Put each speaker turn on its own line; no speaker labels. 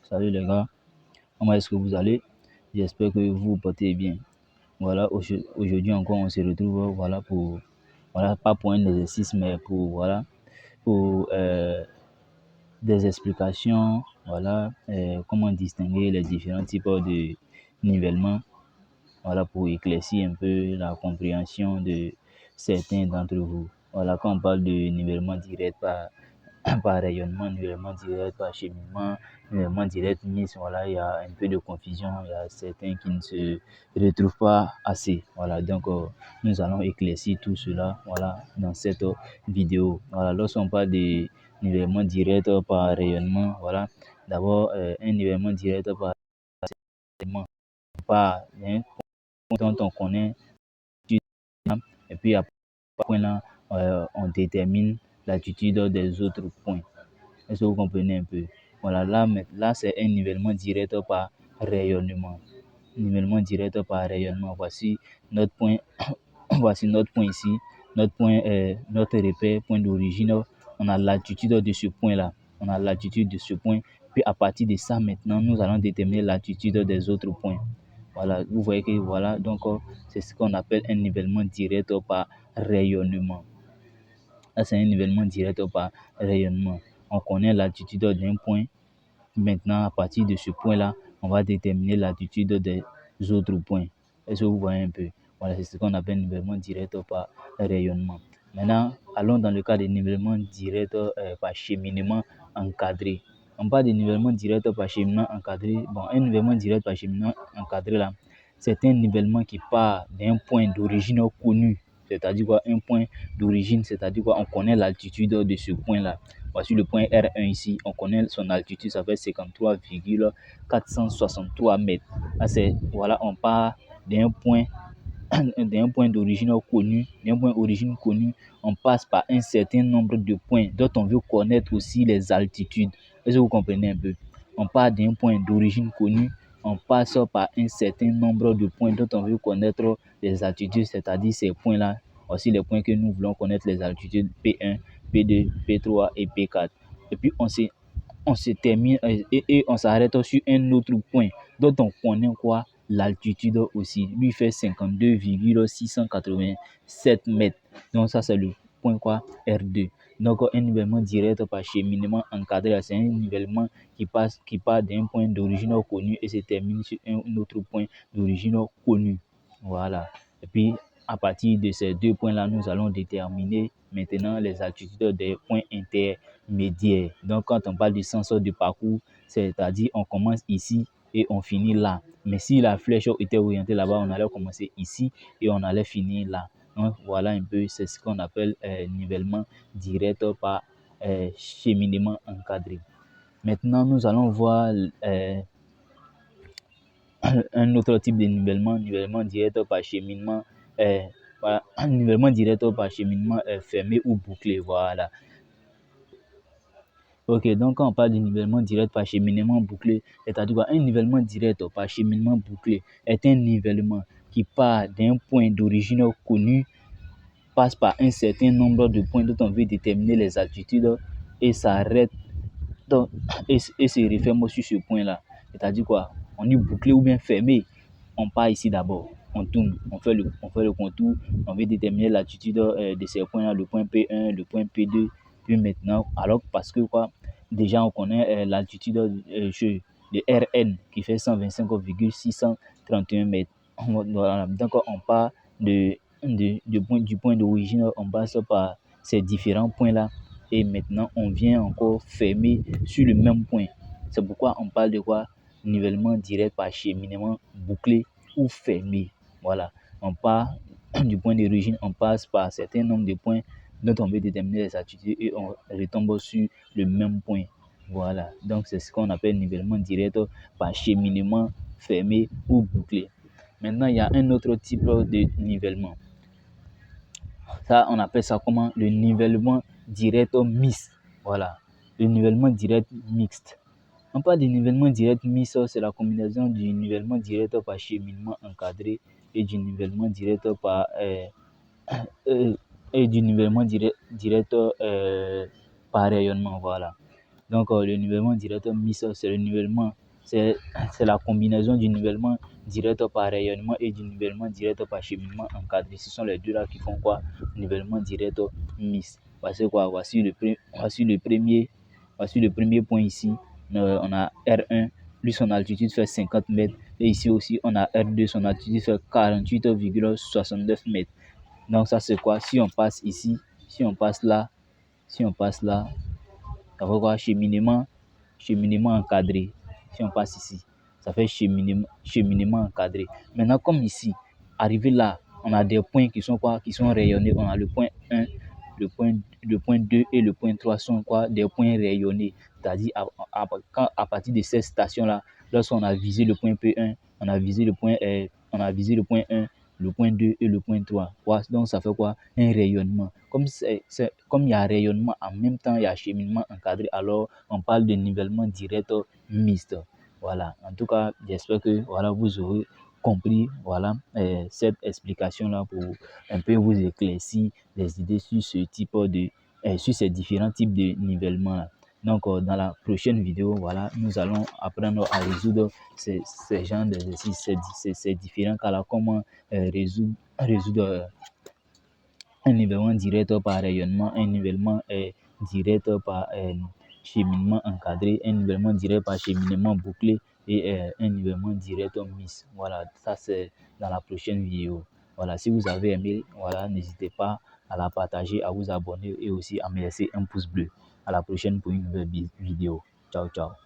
Salut les gars, comment est-ce que vous allez? J'espère que vous vous portez bien. Voilà, aujourd'hui encore on se retrouve pas pour un exercice, mais pour des explications, comment distinguer les différents types de nivellement, pour éclaircir un peu la compréhension de certains d'entre vous. Voilà, quand on parle de nivellement direct par rayonnement, nivellement direct, par cheminement, nivellement direct, mix, il y a un peu de confusion, il y a certains qui ne se retrouvent pas assez. Donc nous allons éclaircir tout cela, dans cette vidéo. Lorsqu'on parle de nivellement direct par rayonnement, d'abord un nivellement direct par rayonnement, par un point dont on connaît, et puis à ce point là, on détermine l'attitude des autres points. Est-ce que vous comprenez un peu? Là c'est un nivellement direct par rayonnement. Nivellement direct par rayonnement. Voici notre point, voici notre point ici. Notre point est notre repère, point d'origine. On a l'attitude de ce point-là. On a l'attitude de ce point. Puis à partir de ça, maintenant, nous allons déterminer l'attitude des autres points. Vous voyez que donc c'est ce qu'on appelle un nivellement direct par rayonnement. Là, c'est un nivellement direct par rayonnement. On connaît l'attitude d'un point. Maintenant, à partir de ce point-là, on va déterminer l'attitude des autres points. Est-ce que vous voyez un peu? C'est ce qu'on appelle nivellement direct par rayonnement. Maintenant, allons dans le cas de nivellement direct par cheminement encadré. On parle de nivellement direct par cheminement encadré. Bon, un nivellement direct par cheminement encadré, là, c'est un nivellement qui part d'un point d'origine connu. C'est-à-dire quoi? Un point d'origine, c'est-à-dire quoi? On connaît l'altitude de ce point-là. Voici le point R1 ici. On connaît son altitude, ça fait 53,463 mètres. Là, on part d'un point d'un point d'origine connu, on passe par un certain nombre de points dont on veut connaître aussi les altitudes. Est-ce que vous comprenez un peu? On part d'un point d'origine connu, on passe par un certain nombre de points dont on veut connaître les altitudes, c'est-à-dire ces points-là, aussi les points que nous voulons connaître, les altitudes P1, P2, P3 et P4. Et puis on se termine et on s'arrête sur un autre point dont on connaît quoi? L'altitude aussi. Lui fait 52,687 mètres. Donc ça c'est le point quoi? R2. Donc un nivellement direct par cheminement encadré, c'est un nivellement qui part d'un point d'origine connu et se termine sur un autre point d'origine connu. Voilà. Et puis à partir de ces deux points-là, nous allons déterminer maintenant les altitudes des points intermédiaires. Donc, quand on parle du sens de parcours, c'est-à-dire on commence ici et on finit là. Mais si la flèche était orientée là-bas, on allait commencer ici et on allait finir là. Donc, voilà un peu, c'est ce qu'on appelle nivellement direct par cheminement encadré. Maintenant, nous allons voir un autre type de nivellement direct par cheminement, nivellement direct par cheminement fermé ou bouclé. Voilà. Ok, donc quand on parle de nivellement direct par cheminement bouclé, c'est-à-dire un nivellement direct par cheminement bouclé est un nivellement qui part d'un point d'origine connu, passe par un certain nombre de points dont on veut déterminer les altitudes et s'arrête et se referme sur ce point-là. C'est-à-dire quoi? On est bouclé ou bien fermé. On part ici d'abord, on tourne, on fait le contour, on veut déterminer l'altitude de ces points-là, le point P1, le point P2, puis maintenant, alors parce que quoi, déjà on connaît l'altitude de RN qui fait 125,631 mètres. Voilà. Donc on part du point d'origine, on passe par ces différents points-là et maintenant on vient encore fermer sur le même point. C'est pourquoi on parle de quoi? Nivellement direct par cheminement bouclé ou fermé. Voilà. On part du point d'origine, on passe par un certain nombre de points dont on veut déterminer les altitudes et on retombe sur le même point. Voilà. Donc c'est ce qu'on appelle nivellement direct par cheminement fermé ou bouclé. Maintenant, il y a un autre type de nivellement. Ça, on appelle ça comment? Le nivellement direct mixte. Voilà. Le nivellement direct mixte. On parle de nivellement direct mixte, c'est la combinaison du nivellement direct par cheminement encadré et du nivellement direct par et du nivellement direct par rayonnement. Voilà. Donc, le nivellement direct mixte, c'est le nivellement, c'est la combinaison du nivellement direct par rayonnement et du nivellement direct par cheminement encadré. Ce sont les deux là qui font quoi? Nivellement direct mixte. Voici quoi? Voici le premier point ici. On a R1, lui son altitude fait 50 mètres. Et ici aussi, on a R2, son altitude fait 48,69 mètres. Donc ça c'est quoi? Si on passe ici, si on passe là, ça fait quoi? Cheminement encadré. Si on passe ici, ça fait cheminement encadré. Maintenant, comme ici, arrivé là, on a des points qui sont quoi? Qui sont rayonnés. On a le point 1, le point 2 et le point 3 sont quoi? Des points rayonnés. C'est-à-dire, à partir de ces stations-là, lorsqu'on a visé le point P1, on a visé le point 1, le point 2 et le point 3. Donc, ça fait quoi? Un rayonnement. Comme il y a rayonnement, en même temps, il y a cheminement encadré, alors on parle de nivellement direct mixte. Voilà. En tout cas, j'espère que voilà, vous aurez compris cette explication-là pour un peu vous éclaircir les idées sur sur ces différents types de nivellement là. Donc, dans la prochaine vidéo, voilà, nous allons apprendre à résoudre ces genres d'exercices, ces différents cas-là, comment résoudre un nivellement direct par rayonnement, un nivellement direct par cheminement encadré, un nivellement direct par cheminement bouclé et un nivellement direct mixte. Voilà, ça c'est dans la prochaine vidéo. Voilà, si vous avez aimé, voilà, n'hésitez pas à la partager, à vous abonner et aussi à me laisser un pouce bleu. À la prochaine pour une nouvelle vidéo. Ciao, ciao.